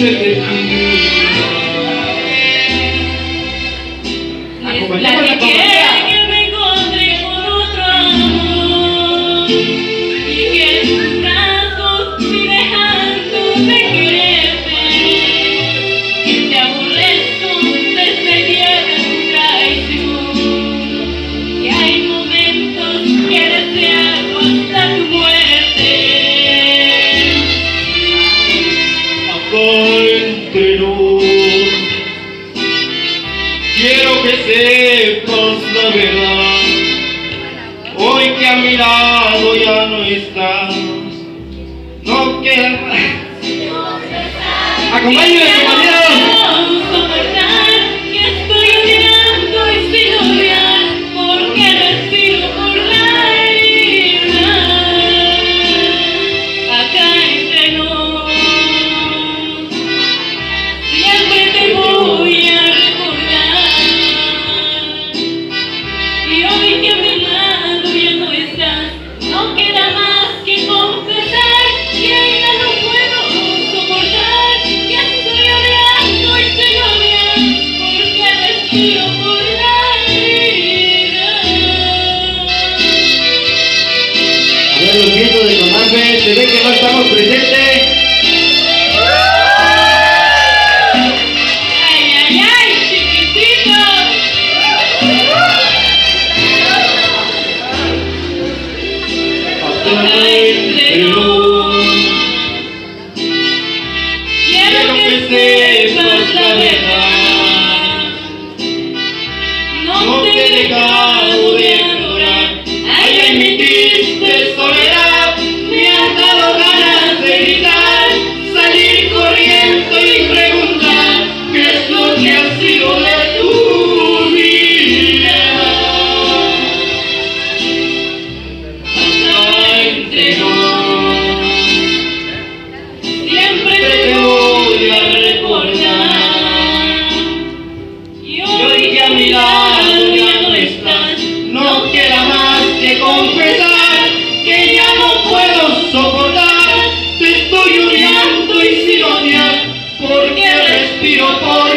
triste de ti. Platiqué que me encontré con otro amor y que en tus brazos fui dejando de quererme, que te aborrezco desde el día de tu traición, que hay momentos que deseo hasta tu muerte. Acá entre nos, quiero que sepas la verdad. Hoy que a mi lado ya no estás, no queda más. Acompáñenme, compañeros. Los vientos de Conambe, se ve que no estamos presentes. ¡Ay, ay, ay, chiquitito! Acá entre nos, quiero que sepas la verdad. No te he dejado de adorar. Ay, ay, mi triste soledad, me han dado ganas de gritar, salir corriendo y preguntar qué es lo que ha sido de tu vida. Acá entre nos, siempre te voy a recordar, y hoy que a mi lado ya no estás, no queda más que confesar que ya no puedo soportar. Te estoy odiando y sin odiar, porque respiro por